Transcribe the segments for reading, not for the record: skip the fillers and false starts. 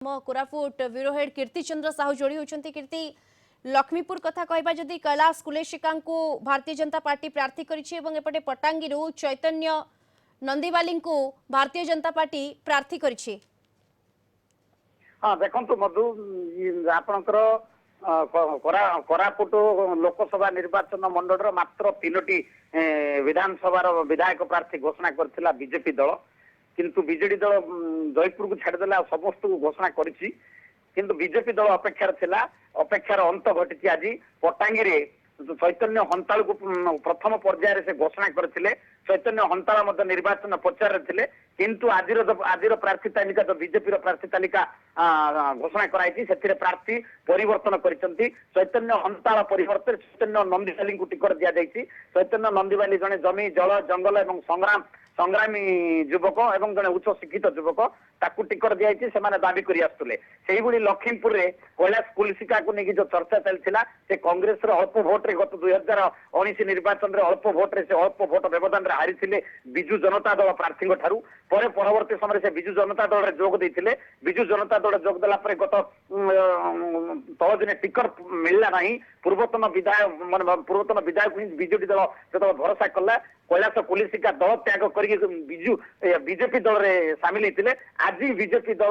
Koraput bureau head कीर्ति चंद्र साहू जोड़ी होती। कीर्ति, लक्ष्मीपुर कथा कहबा जदि कैलाश कुलेशिका को भारतीय जनता पार्टी प्रार्थी करपटे पटांगी चैतन्य नंदीवाली को भारतीय जनता पार्टी प्रार्थी करिछि। हाँ देखो मधु आपणकर कोरापुट लोकसभा निर्वाचन मंडल मात्र 3टी विधानसभा विधायक प्रार्थी घोषणा करथिला बीजेपी दल, किंतु बीजेडी दल जयपुर को छाड़देला समस्त को घोषणा करिछि। किंतु बीजेपी दल अपेक्षार थिला, अपेक्षार अंत घटी आज पटांगी रे चैतन्य हंताल को प्रथम पर्यायर से घोषणा करथिले। चैतन्य हंताल मध्य निर्वाचन प्रचार थे, किंतु आज प्रार्थी तालिका जो बीजेपी प्रार्थी तालिका घोषणा कराई से प्रार्थी परिवर्तन करिसेंती। चैतन्य हंताल परिवर्तन चैतन्य नंदीवाली को टिकट दि जाइए। चैतन्य नंदीवाली जड़े जमी जल जंगल एवं संग्रामी युवक एवं जड़े उच्च शिक्षित युवक ताकू टिकट दि जाइए। से दाबी कर आसुले से लखीमपुर में कैलाश कुलशिका को लेकिन जो चर्चा चलता से कांग्रेस अल्प भोट्रे गत 2019 निर्वाचन में अल्प भोट्रे से अल्प भोट व्यवधान हारी विजु जनता दल प्रार्थी परवर्ती समय से विजु जनता दल में जोग देते। विजु जनता दल जोग देला गत तल दिन टिकट मिलला नहीं। पूर्वतन विधायक बीजेपी दल जो भरोसा कला कैलाश कुलशिका दल त्याग कर बीजेपी दल में सामिल होते। आज बीजेपी दल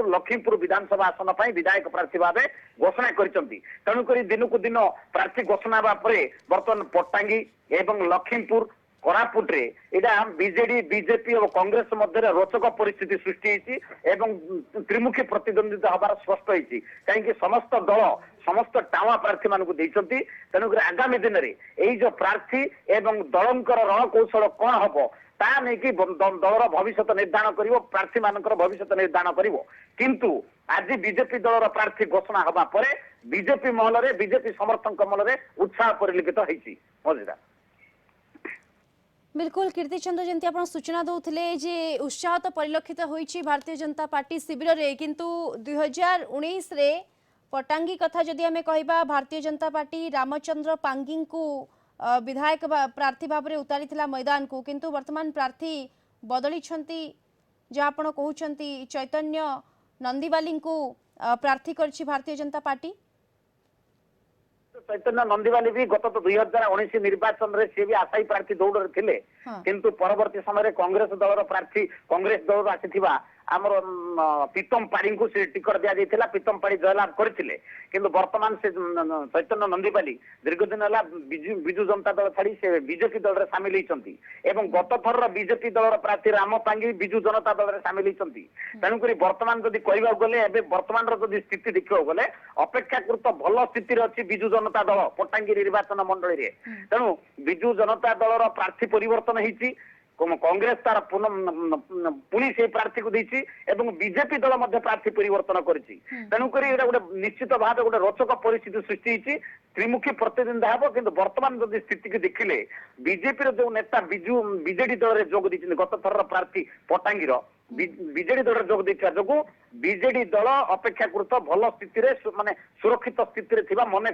लखीमपुर विधानसभा आसन पर विधायक प्रार्थी भाव घोषणा करुक दिन को दिन प्रार्थी घोषणा बर्तमान पट्टांगी एवं लखीमपुर कोरापुट रे एटा बीजेडी बीजेपी और कांग्रेस मध्य रोचक परिस्थिति सृष्टि होती एवं त्रिमुखी प्रतिद्वंदिता हबार स्पष्ट होती। कहीं समस्त दल समस्त टावा प्रार्थी मान तेणुक आगामी दिन में यही जो प्रार्थी एवं दलंकर रणकौशल कौन हम ता नहीं कि दलर भविष्य निर्धारण कर प्रार्थी मानकर भविष्य निर्धारण कर। किंतु आज बीजेपी दलर प्रार्थी घोषणा हवा पर बीजेपी महल में बीजेपी समर्थक महल में उत्साह परिलक्षित होती। मजेदार बिल्कुल कीर्ति चंद्र जंती आप सूचना दौले जे उत्साह तो परिलक्षित होइछि भारतीय जनता पार्टी शिविर रे, किंतु 2019 रे पटांगी कथा जदि आमे कहबा भारतीय जनता पार्टी रामचंद्र पांगी को विधायक प्रार्थी भाव में उतारी मैदान को, किंतु वर्तमान प्रार्थी बदली जहाँ आप कहते चैतन्य नंदीवाली को प्रार्थी करछि भारतीय जनता पार्टी। चैतन्य नंदीवाली भी गत 2019 निर्वाचन में सी भी आशायी प्रार्थी दौड़ थे। किंतु परवर्ती समय कांग्रेस दल प्रार्थी कांग्रेस दल आसी आमर पीतम पाड़ी को से टिकट दि जाइए। पीतम पाड़ी जयलाभ करते, किंतु वर्तमान से चैतन्य नंदीवाली दीर्घ दिन है विजु जनता दल छाड़ी से बीजेपी दल में सामिल होती। गत थर बीजेपी दल प्रार्थी राम पांगी विजु जनता दल में सामिल होती। तेणुक वर्तमान जदि कहवाक गले वर्तमान स्थिति देखा गले अपेक्षाकृत भल स्थिति अच्छी विजु जनता दल पट्टांगी निर्वाचन मंडल में। तेणु विजु जनता दल प्रार्थी परिवर्तन होती, कांग्रेस तार पुणी से प्रार्थी को देछि एवं बीजेपी दल मध्य प्रार्थी परिवर्तन करिछि। तेणुक गोटे निश्चित भाव गोटे रोचक परिस्थिति सृष्टि होती। त्रिमुखी प्रतिद्वंद्विता हम, किंतु वर्तमान जदि स्थिति को देखिले बीजेपी जो नेता बीजेडी दल में जोग देते गत थर प्रार्थी पटांगी बीजेडी दल जोग देता जो बीजेडी दल अपेक्षाकृत भल स्थिति माने सुरक्षित स्थिति मन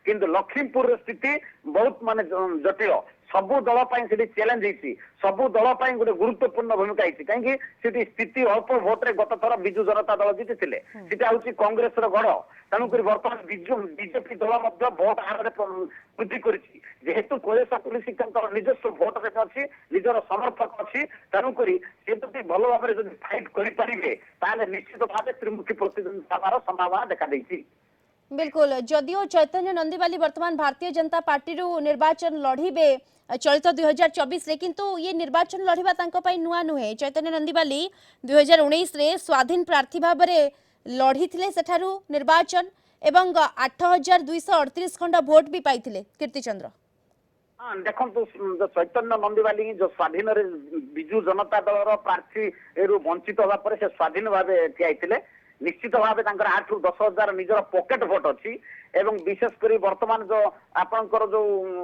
किंतु लखीमपुर स्थिति बहुत माने जटिल। सबु दल चैलेंज होती, सबु दल गोटे गुरुत्वपूर्ण भूमिका होती। कहीं स्थिति अल्प भोट्रे गत थर विजु जनता दल जीति हूँ कांग्रेस गढ़। तेणुक बर्तमान बीजेपी दल भोट हार वृद्धि करेतु कैलाश कुलशिका निजस्व भोट रेट अच्छी निजर समर्थक अच्छी। तेणुक सी भल भाव में फाइट करें निश्चित भाव त्रिमुखी प्रतिद्वंदिता संभावना देखा देती। बिल्कुल जदियो चैतन्य नंदीवाली वर्तमान भारतीय जनता पार्टी निर्वाचन लड़िबे चलित 2024 रे, किंतु ये निर्वाचन लड़िबा तांको पई नुआ नुहे। चैतन्य नंदीवाली 2019 रे स्वाधीन प्रार्थी भाव में लड़ी थिले सेठारु निर्वाचन एवं 8238 खंड वोट भी पाइथिले। कीर्ति चंद्र हाँ देखो चैतन्य नंदीवाली जो स्वाधीन विजु जनता दल प्रार्थी वंचित होगा पर से स्वाधीन भाव ठिया निश्चित भाव 8 ରୁ 10,000 निजर पॉकेट वोट अच्छी एवं विशेषकर वर्तमान जो आपंकर जो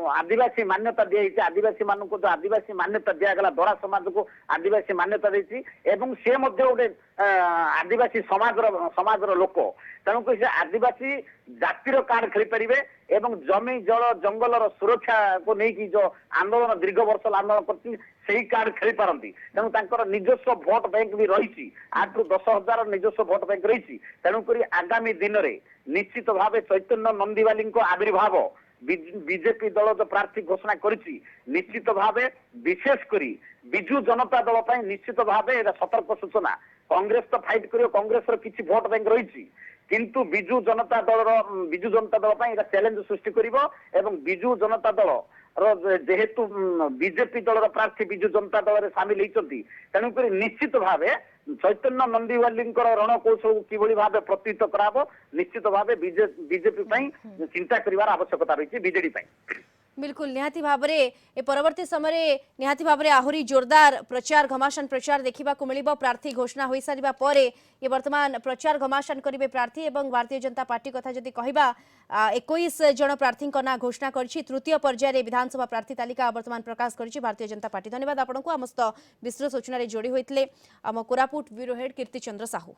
आदिवासी मान्यता दी आदिवासी मान को जो आदिवासी मान्यता दिगला दड़ा समाज को आदिवासी मान्यता देती एवं सी गोटे आदिवासी समाजर लोक। तेणुक से आदिवासी जातिर कार्ड खेली पारे एवं जमी जल जंगल सुरक्षा को लेकिन जो आंदोलन दीर्घ वर्ष आंदोलन कर ସେଇ କାର୍ଡ ଖେଳି ପାରନ୍ତି। ତେଣୁ ତାଙ୍କର ନିଜସ୍ୱ ଭୋଟ ବ୍ୟାଙ୍କ ବି ରହିଛି, 8 ରୁ 10,000 ନିଜସ୍ୱ ଭୋଟ ବ୍ୟାଙ୍କ ରହିଛି। ତେଣୁକରି ଆଗାମୀ ଦିନରେ ନିଶ୍ଚିତ ଭାବେ ଚୈତନ୍ୟ ନନ୍ଦିବାଲୀଙ୍କ ଆବିର୍ଭାବ ବିଜେପି ଦଳ ଯୋଉ ପ୍ରାର୍ଥୀ ଘୋଷଣା କରିଛି ନିଶ୍ଚିତ ଭାବେ ବିଶେଷ କରି ବିଜୁ ଜନତା ଦଳ ପାଇଁ ନିଶ୍ଚିତ ଭାବେ ଏଇଟା ସତର୍କ ସୂଚନା। କଂଗ୍ରେସ ତ ଫାଇଟ୍ କରିବ, କଂଗ୍ରେସର କିଛି ଭୋଟ ବ୍ୟାଙ୍କ ରହିଛି, କିନ୍ତୁ ବିଜୁ ଜନତା ଦଳ ପାଇଁ ଏଇଟା ଚ୍ୟାଲେଞ୍ଜ ସୃଷ୍ଟି କରିବ। ଏବଂ ବିଜୁ ଜନତା ଦଳ ଯେହେତୁ ବିଜେପି ଦଳର ପ୍ରାର୍ଥୀ ବିଜୁ ଜନତା ଦଳରେ ସାମିଲ ହେଇଛନ୍ତି, ତେଣୁକରି ନିଶ୍ଚିତ ଭାବେ ଚୈତନ୍ୟ ନନ୍ଦିବାଲୀଙ୍କର ରଣକୌଶଳକୁ କିଭଳି ଭାବେ ପ୍ରତ୍ୟୁତ କରାହବ ନିଶ୍ଚିତ ଭାବେ ବିଜେପି ପାଇଁ ଚିନ୍ତା କରିବାର ଆବଶ୍ୟକତା ରହିଛି, ବିଜେଡି ପାଇଁ। बिल्कुल निहाती भाबरे ए परवर्ती समय निहाती भाबरे आहुरी जोरदार प्रचार घमासान प्रचार देखा मिलिबो। प्रार्थी घोषणा हो सारिबा परे ये वर्तमान प्रचार घमासान करिवे प्रार्थी एवं भारतीय जनता पार्टी कथा जदि कहिबा 21 जन प्रार्थी ना घोषणा करछि। तृतीय पर्यायर विधानसभा प्रार्थी तालिका वर्तमान प्रकाश करछि भारतीय जनता पार्टी। धन्यवाद आपनको आमस्त विस्तृत सूचना रे जोड़ी होइतले आम कोरापुट ब्यूरो हेड कीर्ति चंद्र साहू।